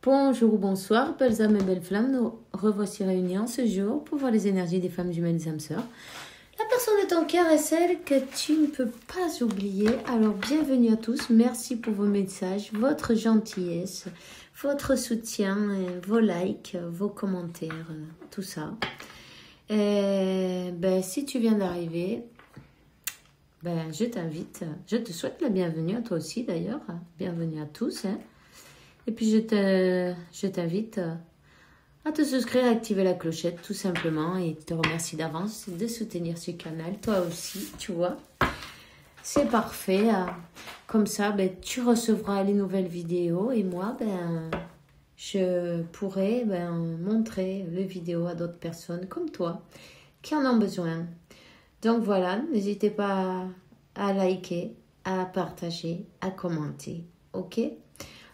Bonjour ou bonsoir, belles âmes et belles flammes, nous revoici réunis en ce jour pour voir les énergies des femmes jumelles et âmes sœurs. La personne de ton cœur est celle que tu ne peux pas oublier. Alors bienvenue à tous, merci pour vos messages, votre gentillesse, votre soutien, vos likes, vos commentaires, tout ça. Et, si tu viens d'arriver, je t'invite, je te souhaite la bienvenue à toi aussi d'ailleurs, bienvenue à tous. Et puis je t'invite à te souscrire, à activer la clochette tout simplement et te remercie d'avance de soutenir ce canal, toi aussi, tu vois. C'est parfait, comme ça tu recevras les nouvelles vidéos et moi je pourrai montrer les vidéos à d'autres personnes comme toi qui en ont besoin. Donc voilà, n'hésitez pas à liker, à partager, à commenter, ok?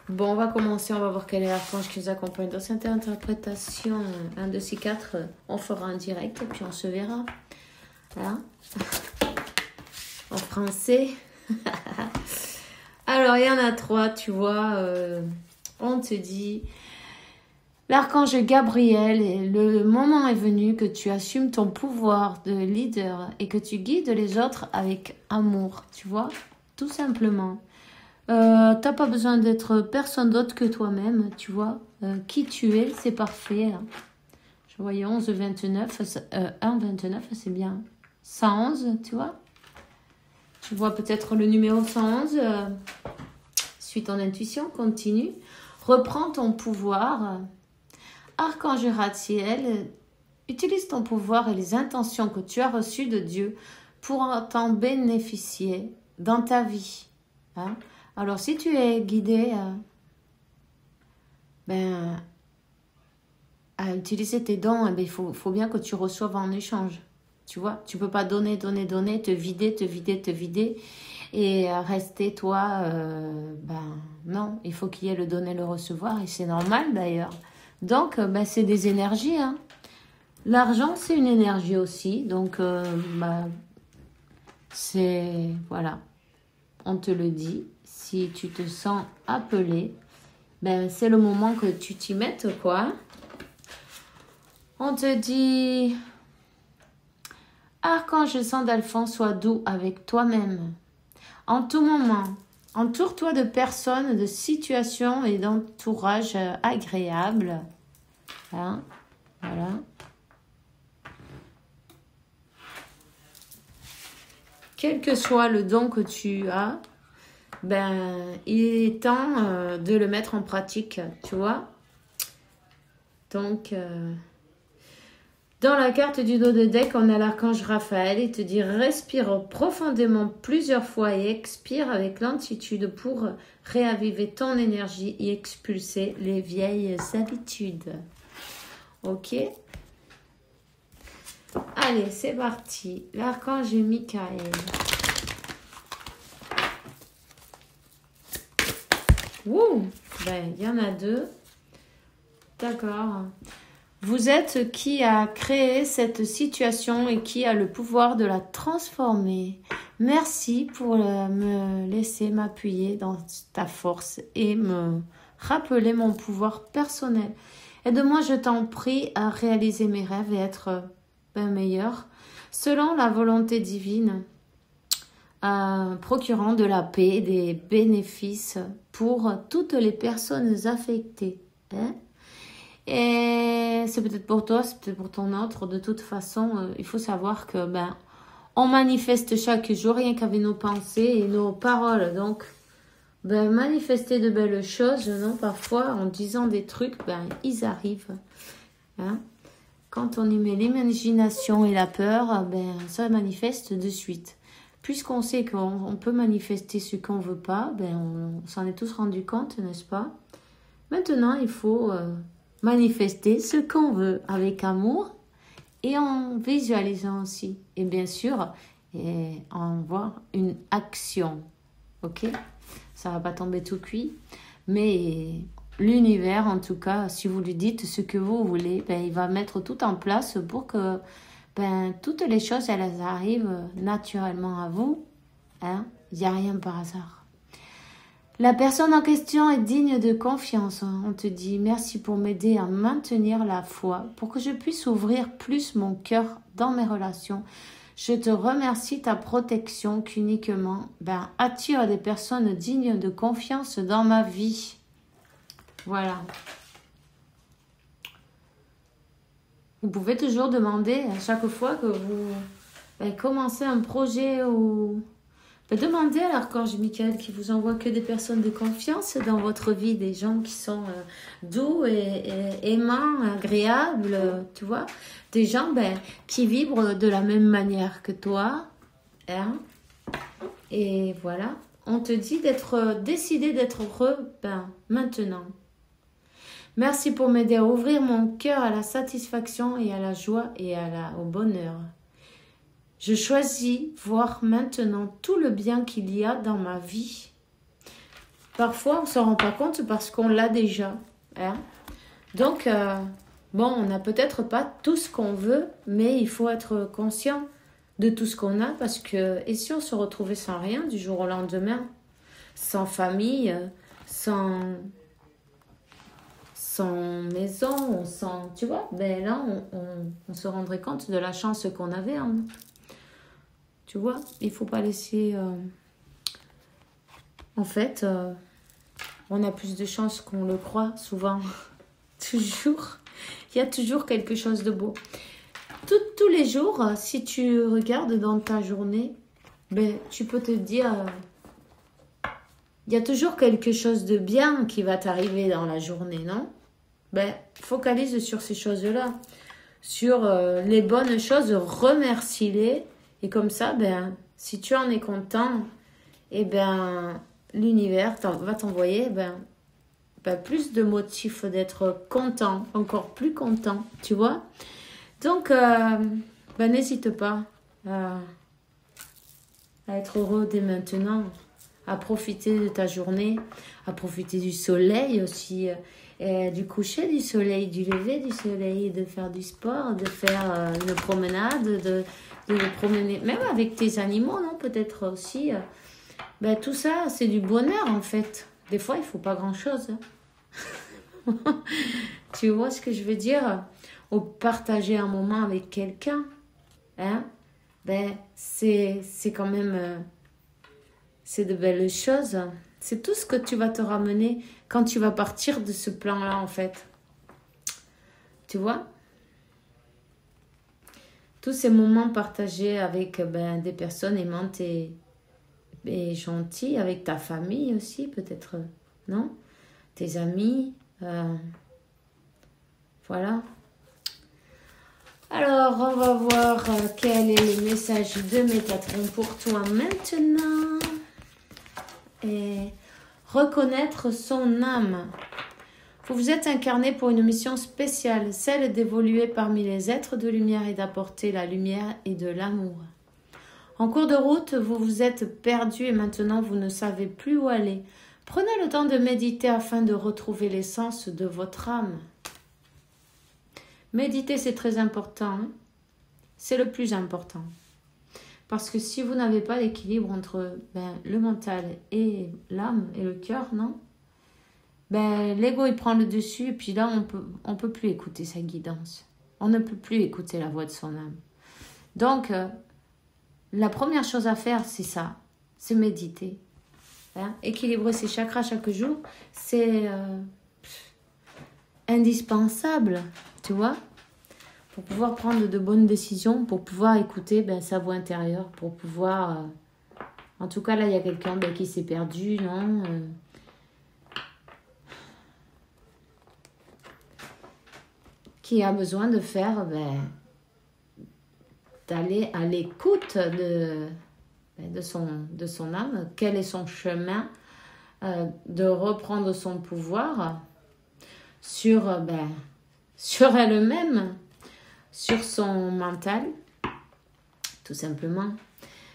Bon, on va commencer, on va voir quel est l'archange qui nous accompagne dans cette interprétation. 1, 2, 6, 4, on fera un direct et puis on se verra. Voilà. En français. Alors, il y en a 3, tu vois. On te dit, l'archange Gabriel, le moment est venu que tu assumes ton pouvoir de leader et que tu guides les autres avec amour, tu vois, tout simplement. T'as pas besoin d'être personne d'autre que toi-même, tu vois. Qui tu es, c'est parfait. Je voyais 11, 29, 1, 29, c'est bien. 111, tu vois. Tu vois peut-être le numéro 111. Suis ton intuition, continue. Reprends ton pouvoir. Archange Ratziel, utilise ton pouvoir et les intentions que tu as reçues de Dieu pour t'en bénéficier dans ta vie. Alors, si tu es guidé à utiliser tes dons, il faut bien que tu reçoives en échange. Tu vois, tu peux pas donner, te vider et rester toi. Non, il faut qu'il y ait le donner, le recevoir et c'est normal d'ailleurs. Donc, c'est des énergies. L'argent, c'est une énergie aussi. Donc, c'est... Voilà, on te le dit. Si tu te sens appelé, c'est le moment que tu t'y mettes, quoi. On te dit, Archange Sandalphon, sois doux avec toi-même. En tout moment, entoure-toi de personnes, de situations et d'entourage agréables. Voilà. Quel que soit le don que tu as, il est temps de le mettre en pratique, tu vois. Donc, dans la carte du dos de deck, on a l'archange Raphaël. Il te dit respire profondément plusieurs fois et expire avec lentitude pour réaviver ton énergie et expulser les vieilles habitudes. Ok? Allez, c'est parti. L'archange Michael. Ouh, il y en a 2. D'accord. Vous êtes qui a créé cette situation et qui a le pouvoir de la transformer. Merci pour me laisser m'appuyer dans ta force et me rappeler mon pouvoir personnel. Aide-moi, je t'en prie, à réaliser mes rêves et être meilleur selon la volonté divine. Procurant de la paix, des bénéfices pour toutes les personnes affectées. Et c'est peut-être pour toi, c'est peut-être pour ton autre. De toute façon, il faut savoir que on manifeste chaque jour rien qu'avec nos pensées et nos paroles. Donc, manifester de belles choses, non, parfois en disant des trucs, ils arrivent. Quand on y met l'imagination et la peur, ça manifeste de suite. Puisqu'on sait qu'on peut manifester ce qu'on ne veut pas, on s'en est tous rendu compte, n'est-ce pas? Maintenant, il faut manifester ce qu'on veut avec amour et en visualisant aussi. Et bien sûr, en voir une action. Ok? Ça ne va pas tomber tout cuit, mais l'univers, en tout cas, si vous lui dites ce que vous voulez, il va mettre tout en place pour que toutes les choses, elles arrivent naturellement à vous. Il n'y a rien par hasard. La personne en question est digne de confiance. On te dit merci pour m'aider à maintenir la foi, pour que je puisse ouvrir plus mon cœur dans mes relations. Je te remercie ta protection qu'uniquement attire des personnes dignes de confiance dans ma vie. Voilà. Vous pouvez toujours demander à chaque fois que vous commencez un projet ou... Demandez à l'archange Michael qui vous envoie que des personnes de confiance dans votre vie, des gens qui sont doux et aimants, agréables, tu vois. Des gens qui vibrent de la même manière que toi. Hein? Et voilà, on te dit décidé d'être heureux maintenant. Merci pour m'aider à ouvrir mon cœur à la satisfaction et à la joie et au bonheur. Je choisis voir maintenant tout le bien qu'il y a dans ma vie. Parfois, on ne s'en rend pas compte parce qu'on l'a déjà. Hein? Donc, on n'a peut-être pas tout ce qu'on veut, mais il faut être conscient de tout ce qu'on a parce que, et si on se retrouvait sans rien du jour au lendemain, sans famille, sans maison, sans, tu vois, là, on se rendrait compte de la chance qu'on avait. Hein. Tu vois, il ne faut pas laisser... En fait, on a plus de chance qu'on le croit, souvent. Toujours. Il y a toujours quelque chose de beau. Tous les jours, si tu regardes dans ta journée, tu peux te dire... il y a toujours quelque chose de bien qui va t'arriver dans la journée, non? Focalise sur ces choses-là. Sur les bonnes choses, remercie-les. Et comme ça, si tu en es content, l'univers va t'envoyer plus de motifs d'être content, encore plus content, tu vois. Donc, n'hésite pas à être heureux dès maintenant, à profiter de ta journée, à profiter du soleil aussi, du coucher du soleil, du lever du soleil, de faire du sport, de faire une promenade, de promener, même avec tes animaux, non, peut-être aussi. Tout ça, c'est du bonheur, en fait. Des fois, il ne faut pas grand-chose. Tu vois ce que je veux dire? Ou partager un moment avec quelqu'un, hein? C'est quand même... c'est de belles choses. C'est tout ce que tu vas te ramener quand tu vas partir de ce plan-là, en fait. Tu vois? Tous ces moments partagés avec des personnes aimantes et gentilles, avec ta famille aussi, peut-être, non? Tes amis, voilà. Alors, on va voir quel est le message de Métatron pour toi maintenant. Et reconnaître son âme. Vous vous êtes incarné pour une mission spéciale, celle d'évoluer parmi les êtres de lumière et d'apporter la lumière et de l'amour. En cours de route, vous vous êtes perdu et maintenant vous ne savez plus où aller. Prenez le temps de méditer afin de retrouver l'essence de votre âme. Méditer, c'est très important. Hein? C'est le plus important. Parce que si vous n'avez pas l'équilibre entre le mental et l'âme et le cœur, non? L'ego, il prend le dessus et puis là, on peut plus écouter sa guidance. On ne peut plus écouter la voix de son âme. Donc, la première chose à faire, c'est ça. C'est méditer. Hein? Équilibrer ses chakras chaque jour, c'est indispensable, tu vois, pour pouvoir prendre de bonnes décisions, pour pouvoir écouter sa voix intérieure, pour pouvoir... En tout cas, là, il y a quelqu'un qui s'est perdu, non qui a besoin de faire, d'aller à l'écoute de son âme, quel est son chemin, de reprendre son pouvoir sur elle-même, sur son mental, tout simplement.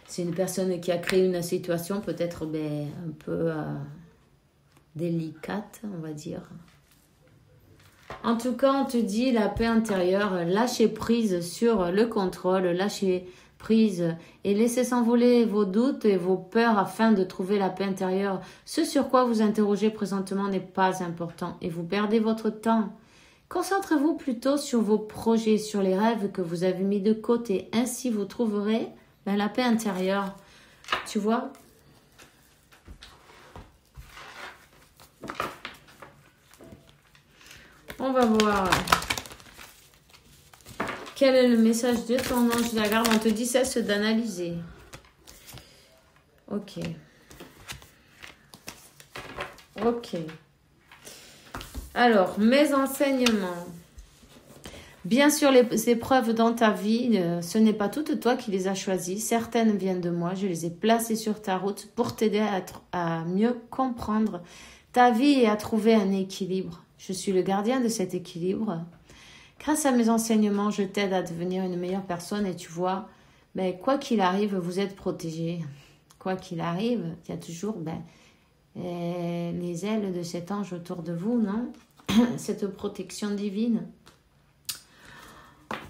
C'est une personne qui a créé une situation peut-être un peu délicate, on va dire. En tout cas, on te dit la paix intérieure, lâcher prise sur le contrôle, lâcher prise et laissez s'envoler vos doutes et vos peurs afin de trouver la paix intérieure. Ce sur quoi vous interrogez présentement n'est pas important et vous perdez votre temps. Concentrez-vous plutôt sur vos projets, sur les rêves que vous avez mis de côté. Ainsi, vous trouverez la paix intérieure. Tu vois? On va voir. Quel est le message de ton ange de la garde? On te dit cesse d'analyser. Ok. Ok. Alors, mes enseignements. Bien sûr, les épreuves dans ta vie, ce n'est pas toutes toi qui les as choisies. Certaines viennent de moi. Je les ai placées sur ta route pour t'aider à mieux comprendre ta vie et à trouver un équilibre. Je suis le gardien de cet équilibre. Grâce à mes enseignements, je t'aide à devenir une meilleure personne et tu vois, quoi qu'il arrive, vous êtes protégé. Quoi qu'il arrive, il y a toujours les ailes de cet ange autour de vous, non? Cette protection divine.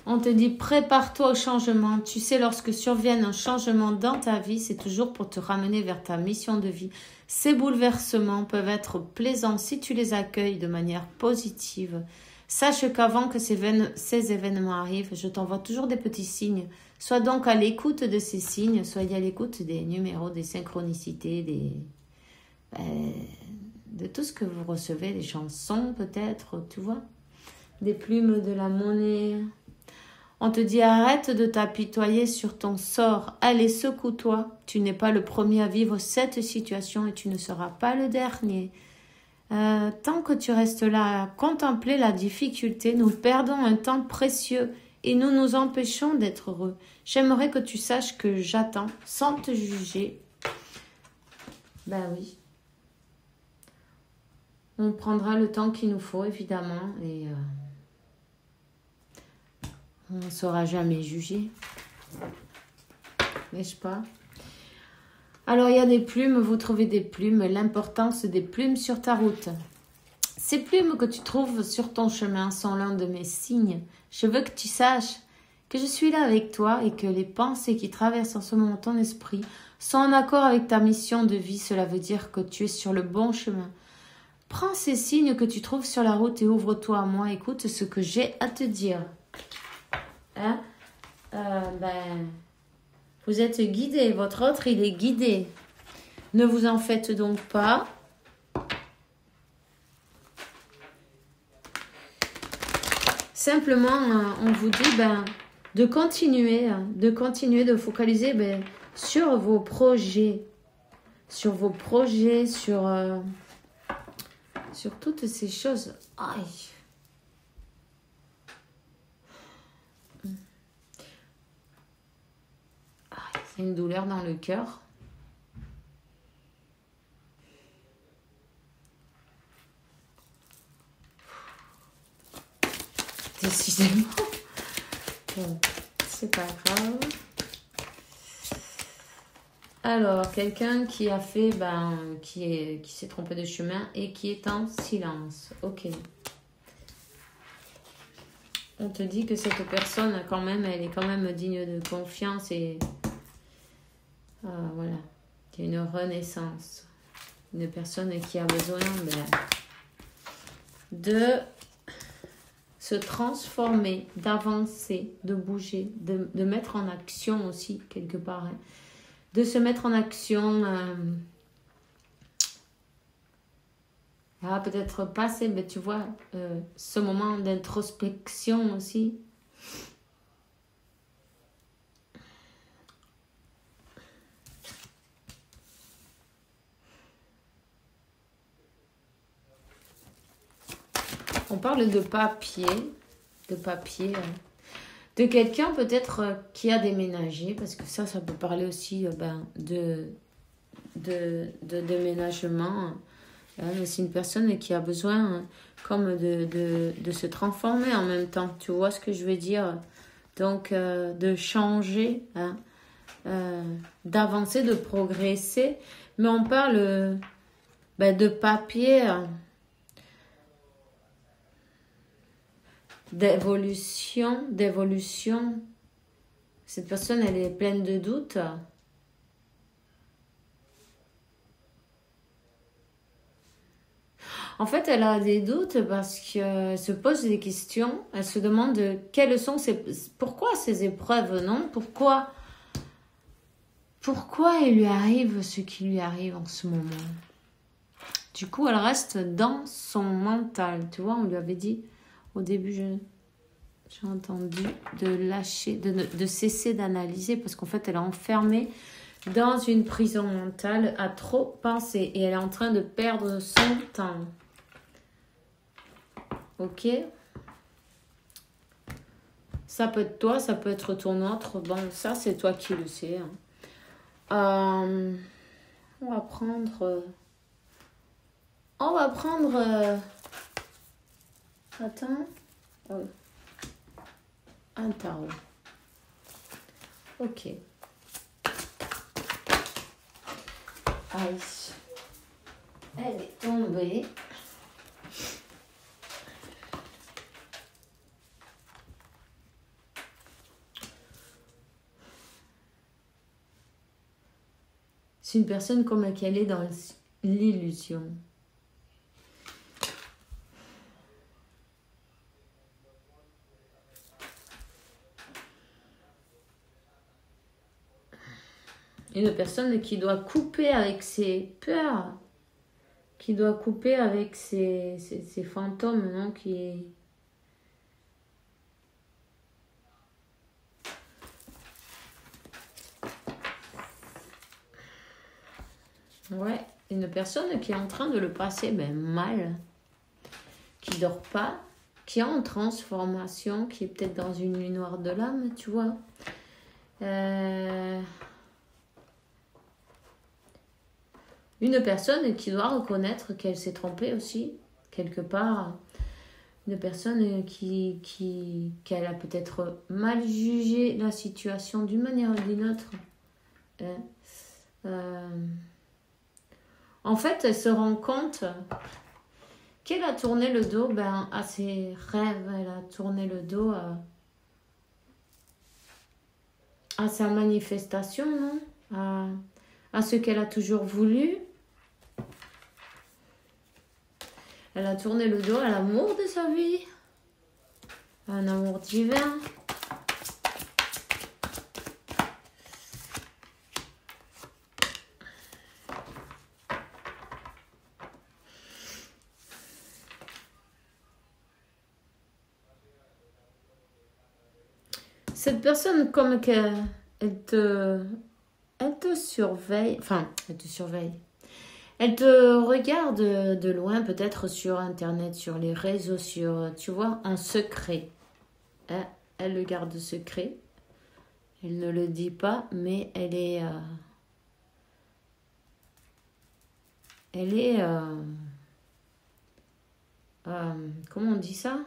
On te dit, prépare-toi au changement. Tu sais, lorsque survienne un changement dans ta vie, c'est toujours pour te ramener vers ta mission de vie. Ces bouleversements peuvent être plaisants si tu les accueilles de manière positive. Sache qu'avant que ces événements arrivent, je t'envoie toujours des petits signes. Sois donc à l'écoute de ces signes, soyez à l'écoute des numéros, des synchronicités, de tout ce que vous recevez, des chansons peut-être, tu vois, des plumes, de la monnaie. On te dit arrête de t'apitoyer sur ton sort, allez secoue-toi, tu n'es pas le premier à vivre cette situation et tu ne seras pas le dernier. Tant que tu restes là à contempler la difficulté, nous perdons un temps précieux et nous nous empêchons d'être heureux. J'aimerais que tu saches que j'attends sans te juger. Ben oui. On prendra le temps qu'il nous faut, évidemment, et on ne saura jamais juger. N'est-ce pas? Alors, il y a des plumes, vous trouvez des plumes, l'importance des plumes sur ta route. Ces plumes que tu trouves sur ton chemin sont l'un de mes signes. Je veux que tu saches que je suis là avec toi et que les pensées qui traversent en ce moment ton esprit sont en accord avec ta mission de vie. Cela veut dire que tu es sur le bon chemin. Prends ces signes que tu trouves sur la route et ouvre-toi à moi. Écoute ce que j'ai à te dire. Hein? Vous êtes guidé. Votre autre, il est guidé. Ne vous en faites donc pas. Simplement, on vous dit de continuer de focaliser sur vos projets. Sur toutes ces choses. Aïe. C'est une douleur dans le cœur. Décidément. Bon, c'est pas grave. Alors, quelqu'un qui a fait, qui s'est trompé de chemin et qui est en silence. Ok. On te dit que cette personne, quand même, elle est quand même digne de confiance et voilà. Il y a une renaissance. Une personne qui a besoin de se transformer, d'avancer, de bouger, de mettre en action aussi, quelque part. Hein. De se mettre en action. Peut-être passer, mais tu vois, ce moment d'introspection aussi. On parle de papier, de quelqu'un peut-être qui a déménagé, parce que ça peut parler aussi de déménagement. C'est une personne qui a besoin comme de se transformer en même temps. Tu vois ce que je veux dire? Donc, de changer, d'avancer, de progresser. Mais on parle de papier, d'évolution. Cette personne, elle est pleine de doutes. En fait, elle a des doutes parce qu'elle se pose des questions. Elle se demande quelles sont pourquoi ces épreuves, non? Pourquoi il lui arrive ce qui lui arrive en ce moment? Du coup, elle reste dans son mental. Tu vois, on lui avait dit au début, j'ai entendu de lâcher, de cesser d'analyser parce qu'en fait, elle est enfermée dans une prison mentale à trop penser et elle est en train de perdre son temps. Ok? Ça peut être toi, ça peut être ton autre. Bon, ça, c'est toi qui le sais. On va prendre... Attends. Un tarot. Ok. Aïe. Elle est tombée. C'est une personne comme qu'elle est dans l'illusion. Une personne qui doit couper avec ses peurs, qui doit couper avec ses fantômes, non, qui... Ouais, une personne qui est en train de le passer mal, qui dort pas, qui est en transformation, qui est peut-être dans une nuit noire de l'âme, tu vois. Une personne qui doit reconnaître qu'elle s'est trompée aussi, quelque part. Une personne qu'elle a peut-être mal jugé la situation d'une manière ou d'une autre. En fait, elle se rend compte qu'elle a tourné le dos à ses rêves, elle a tourné le dos à sa manifestation, non? À ce qu'elle a toujours voulu. Elle a tourné le dos à l'amour de sa vie, à un amour divin. Cette personne, comme qu'elle te surveille, enfin, elle te surveille. Elle te regarde de loin, peut-être sur Internet, sur les réseaux, tu vois, en secret. Elle le garde secret. Elle ne le dit pas, mais elle est... comment on dit ça?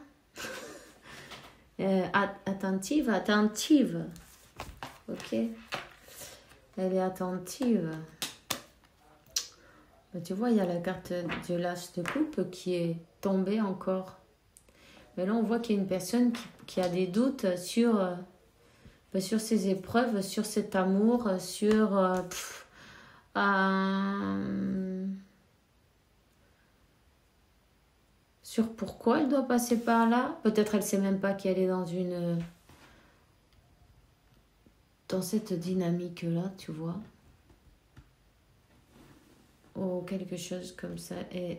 Attentive. Ok. Elle est attentive. Tu vois, il y a la carte de l'as de coupe qui est tombée encore. Mais là, on voit qu'il y a une personne qui a des doutes sur ses épreuves, sur cet amour, sur pourquoi elle doit passer par là. Peut-être elle ne sait même pas qu'elle est dans cette dynamique-là, tu vois. Ou quelque chose comme ça. Et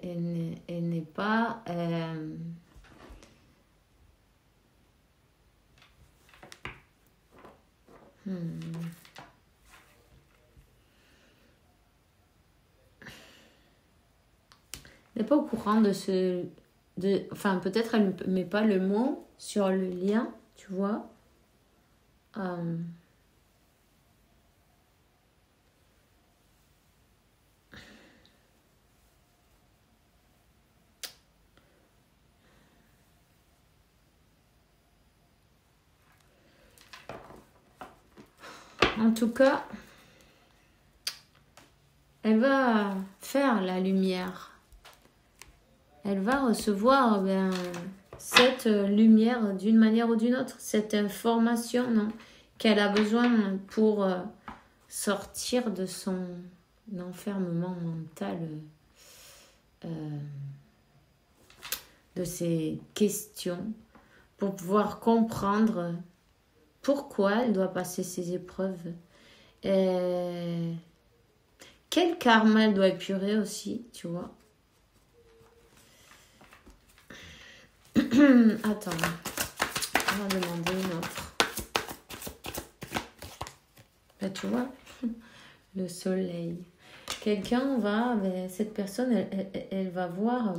elle n'est pas... Elle n'est pas au courant de ce... Enfin, peut-être elle ne met pas le mot sur le lien, tu vois. En tout cas, elle va faire la lumière. Elle va recevoir cette lumière d'une manière ou d'une autre, cette information, non, qu'elle a besoin pour sortir de son enfermement mental, de ses questions, pour pouvoir comprendre pourquoi elle doit passer ces épreuves. Quel karma elle doit épurer aussi, tu vois. Attends, on va demander une autre. Là, tu vois, le soleil. Quelqu'un va, cette personne, elle va voir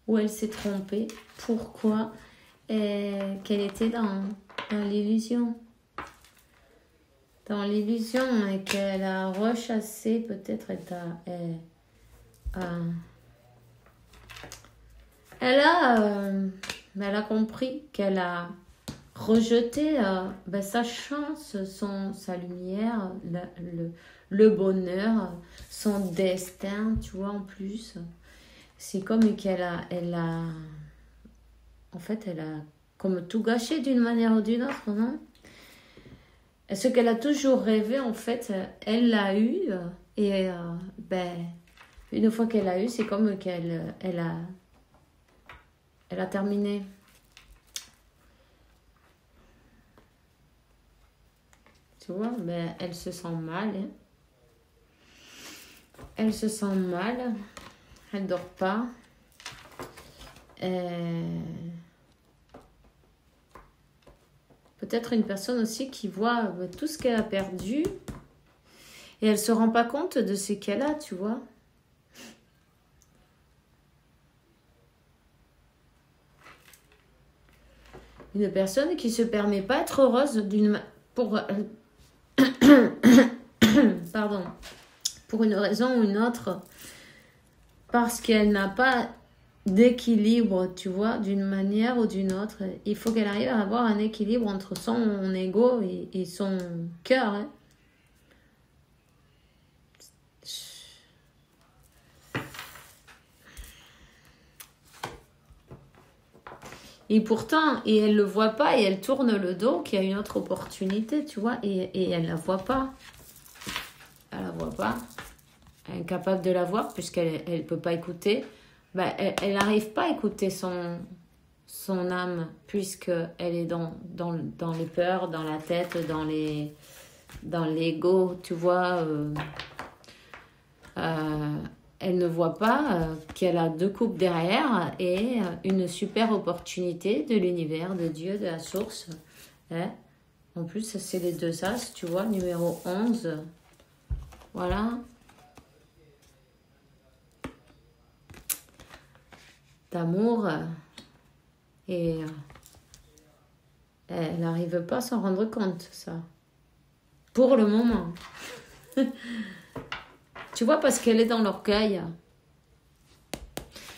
où elle s'est trompée, pourquoi, qu'elle était dans l'illusion. Dans l'illusion et qu'elle a rechassé, peut-être elle a compris qu'elle a rejeté sa chance, sa lumière, le bonheur, son destin, tu vois, en plus. C'est comme elle a comme tout gâché d'une manière ou d'une autre, non? Ce qu'elle a toujours rêvé, en fait, elle l'a eu. Et une fois qu'elle l'a eu, c'est comme qu'elle a terminé. Tu vois, elle se sent mal. Hein. Elle se sent mal. Elle dort pas. Peut-être une personne aussi qui voit tout ce qu'elle a perdu et elle se rend pas compte de ce qu'elle a, tu vois. Une personne qui se permet pas d'être heureuse pour une raison ou une autre, parce qu'elle n'a pas d'équilibre, tu vois, d'une manière ou d'une autre. Il faut qu'elle arrive à avoir un équilibre entre son ego et son cœur. Hein. Et pourtant, elle le voit pas et elle tourne le dos qu'il y a une autre opportunité, tu vois, et elle la voit pas. Elle la voit pas. Elle est incapable de la voir puisqu'elle peut pas écouter. Elle n'arrive pas à écouter son âme puisqu'elle est dans les peurs, dans la tête, dans l'ego, tu vois. Elle ne voit pas qu'elle a 2 coupes derrière et une super opportunité de l'univers, de Dieu, de la source. Hein. En plus, c'est les 2 as, tu vois, numéro 11. Voilà. D'amour. Et elle n'arrive pas à s'en rendre compte, ça. Pour le moment. Tu vois, parce qu'elle est dans l'orgueil.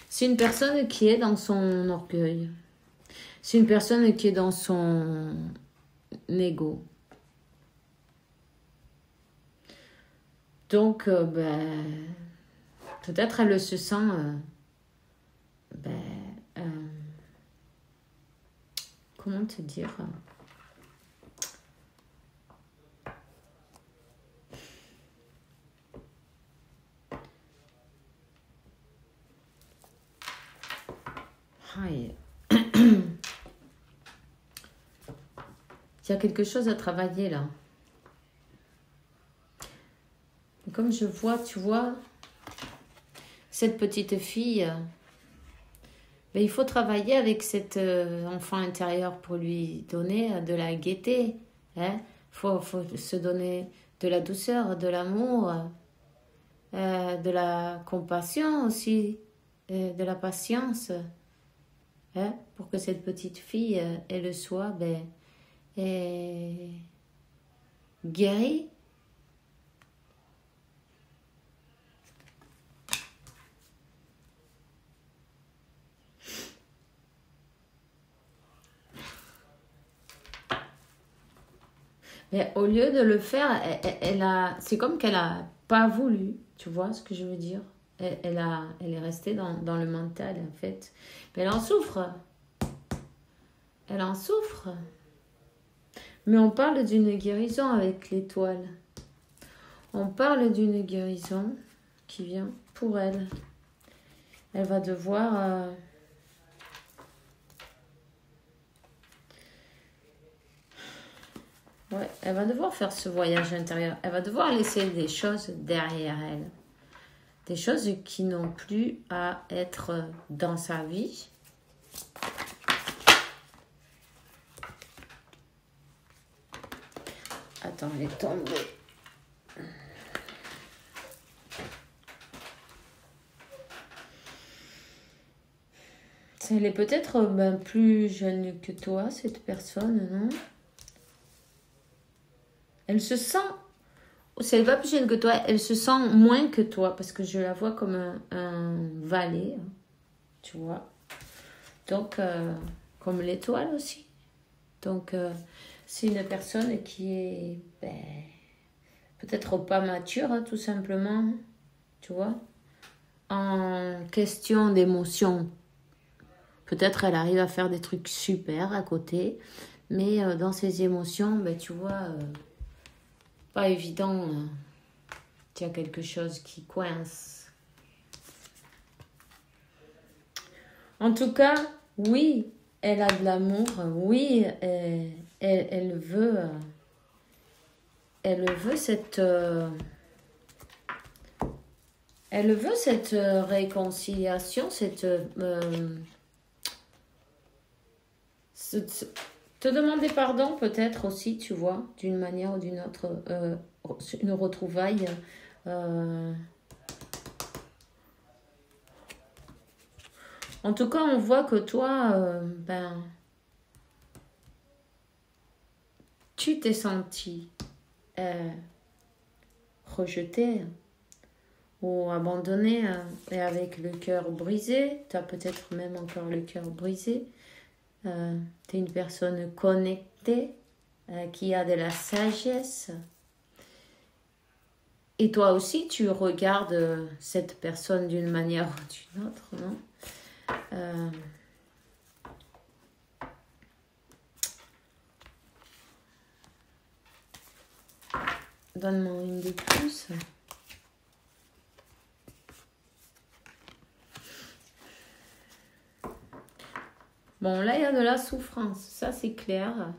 C'est une personne qui est dans son orgueil. C'est une personne qui est dans son ego. Donc, peut-être elle se sent... comment te dire ? Il y a quelque chose à travailler là. Comme je vois, tu vois, cette petite fille, il faut travailler avec cet enfant intérieur pour lui donner de la gaieté. Hein? Faut se donner de la douceur, de l'amour, de la compassion aussi, de la patience. Hein? Pour que cette petite fille, elle soit guérie. Mais au lieu de le faire, c'est comme qu'elle a pas voulu, tu vois ce que je veux dire? Elle est restée dans le mental, en fait. Mais elle en souffre. Elle en souffre. Mais on parle d'une guérison avec l'étoile. On parle d'une guérison qui vient pour elle. Elle va devoir... ouais, elle va devoir faire ce voyage intérieur. Elle va devoir laisser des choses derrière elle. Des choses qui n'ont plus à être dans sa vie. Attends, elle est tombée. Elle est peut-être plus jeune que toi, cette personne, non? Elle se sent... Si elle va plus jeune que toi, elle se sent moins que toi, parce que je la vois comme un valet, tu vois. Donc, comme l'étoile aussi. Donc, c'est une personne qui est peut-être pas mature, hein, tout simplement, tu vois. En question d'émotion, peut-être elle arrive à faire des trucs super à côté, mais dans ses émotions, tu vois, pas évident, il y a quelque chose qui coince. En tout cas, oui, elle a de l'amour, oui, elle veut cette... elle veut cette réconciliation, te demander pardon peut-être aussi, tu vois, d'une manière ou d'une autre, une retrouvaille. En tout cas, on voit que toi, tu t'es senti rejeté ou abandonné et avec le cœur brisé. Tu as peut-être même encore le cœur brisé. Tu es une personne connectée qui a de la sagesse. Et toi aussi, tu regardes cette personne d'une manière ou d'une autre, non? Donne-moi une de plus. Bon, là, il y a de la souffrance. Ça, c'est clair.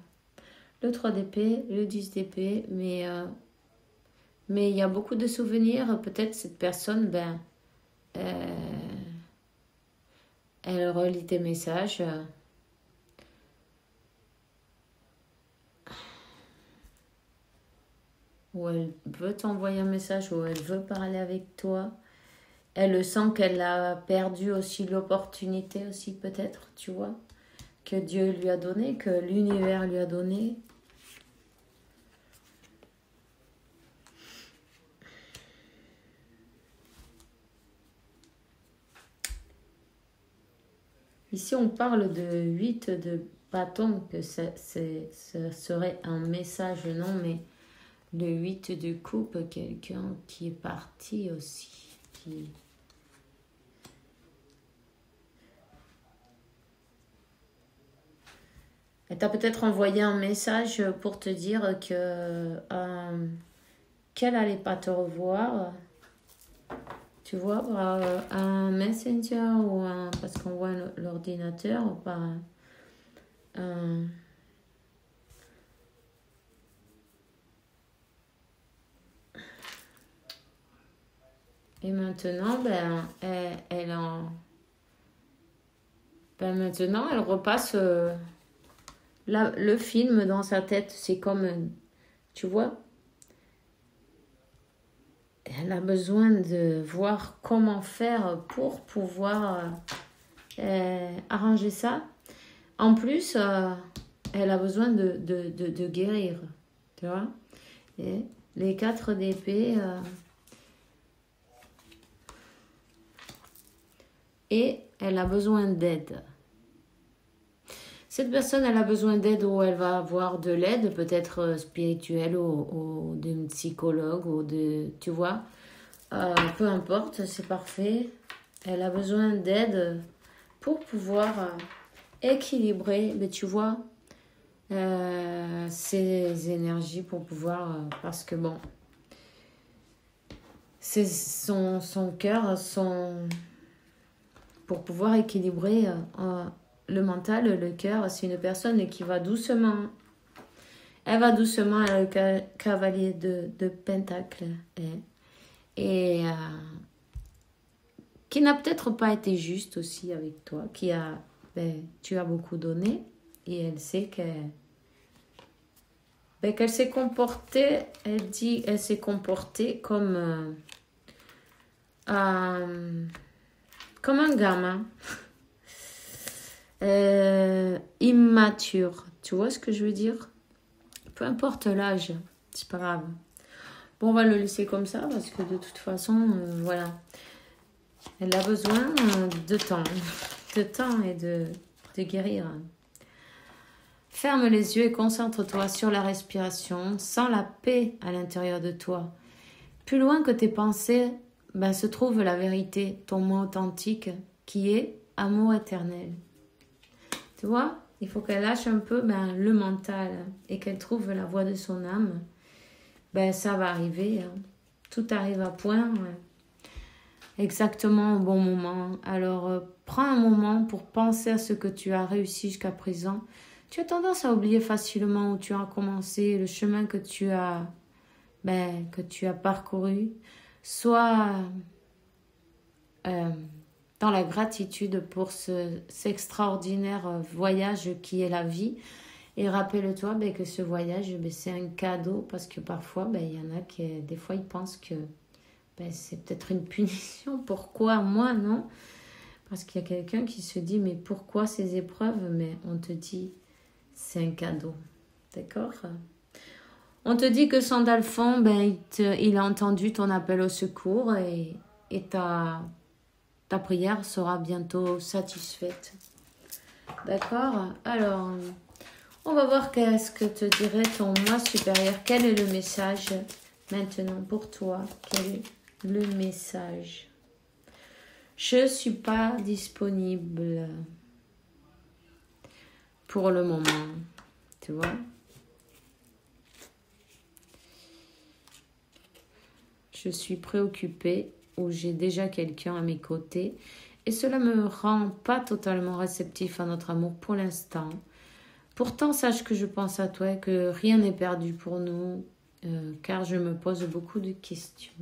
Le 3 d'épée, le 10 d'épée. Mais il y a beaucoup de souvenirs. Peut-être cette personne, elle relit tes messages. Ou elle veut t'envoyer un message, ou elle veut parler avec toi. Elle sent qu'elle a perdu aussi l'opportunité aussi peut-être, tu vois, que Dieu lui a donné, que l'univers lui a donné. Ici, on parle de 8 de bâton, que ça serait un message, non, mais le 8 de coupe, quelqu'un qui est parti aussi, qui... Elle t'a peut-être envoyé un message pour te dire que qu'elle n'allait pas te revoir. Tu vois, par un messenger ou parce qu'on voit l'ordinateur ou par un... Et maintenant, maintenant, elle repasse le film dans sa tête. C'est comme, tu vois, elle a besoin de voir comment faire pour pouvoir arranger ça. En plus, elle a besoin de guérir, tu vois. Et les 4 d'épée... et elle a besoin d'aide. Cette personne, elle a besoin d'aide ou elle va avoir de l'aide, peut-être spirituelle ou d'un psychologue ou de... Tu vois, peu importe, c'est parfait. Elle a besoin d'aide pour pouvoir équilibrer, mais tu vois, ces énergies pour pouvoir... parce que bon, c'est son cœur, pour pouvoir équilibrer le mental, le cœur. C'est une personne qui va doucement. Elle va doucement, elle a le cavalier de Pentacle. Et qui n'a peut-être pas été juste aussi avec toi, tu as beaucoup donné et elle sait qu'elle s'est comportée, elle s'est comportée comme un gamin immature. Tu vois ce que je veux dire? Peu importe l'âge, c'est pas grave. Bon, on va le laisser comme ça parce que de toute façon, voilà. Elle a besoin de temps et de guérir. Ferme les yeux et concentre-toi sur la respiration, sens la paix à l'intérieur de toi. Plus loin que tes pensées, se trouve la vérité, ton moi authentique, qui est amour éternel. Tu vois, il faut qu'elle lâche un peu le mental et qu'elle trouve la voie de son âme. Ça va arriver. Tout arrive à point. Exactement au bon moment. Alors, prends un moment pour penser à ce que tu as réussi jusqu'à présent. Tu as tendance à oublier facilement où tu as commencé, le chemin que tu as parcouru. Sois dans la gratitude pour cet extraordinaire voyage qui est la vie. Et rappelle-toi que ce voyage, c'est un cadeau parce que parfois, il y en a qui, des fois, ils pensent que c'est peut-être une punition. Pourquoi moi, non? Parce qu'il y a quelqu'un qui se dit, mais pourquoi ces épreuves? Mais on te dit, c'est un cadeau. D'accord? On te dit que Sandalphon, il a entendu ton appel au secours et ta prière sera bientôt satisfaite. D'accord? Alors, on va voir qu'est-ce que te dirait ton moi supérieur. Quel est le message maintenant pour toi? Quel est le message? Je ne suis pas disponible pour le moment. Tu vois? Je suis préoccupée ou j'ai déjà quelqu'un à mes côtés et cela ne me rend pas totalement réceptif à notre amour pour l'instant. Pourtant, sache que je pense à toi et que rien n'est perdu pour nous car je me pose beaucoup de questions.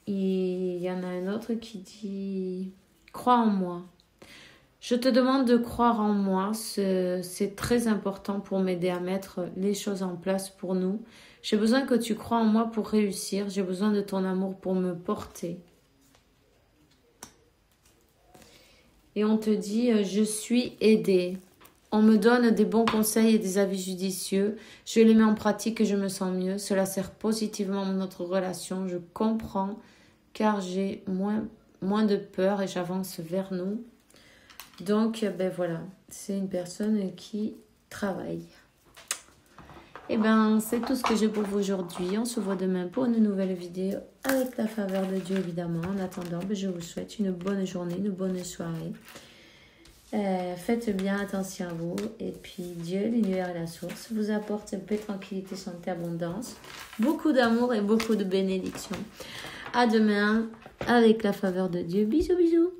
Et il y en a un autre qui dit « Crois en moi ». Je te demande de croire en moi, c'est très important pour m'aider à mettre les choses en place pour nous. J'ai besoin que tu crois en moi pour réussir, j'ai besoin de ton amour pour me porter. Et on te dit, je suis aidée. On me donne des bons conseils et des avis judicieux. Je les mets en pratique et je me sens mieux. Cela sert positivement à notre relation. Je comprends car j'ai moins de peur et j'avance vers nous. Donc, voilà, c'est une personne qui travaille. C'est tout ce que j'ai pour vous aujourd'hui. On se voit demain pour une nouvelle vidéo avec la faveur de Dieu, évidemment. En attendant, je vous souhaite une bonne journée, une bonne soirée. Faites bien attention à vous. Et puis, Dieu, l'univers et la source vous apportent paix, tranquillité, santé, abondance. Beaucoup d'amour et beaucoup de bénédictions. À demain avec la faveur de Dieu. Bisous, bisous.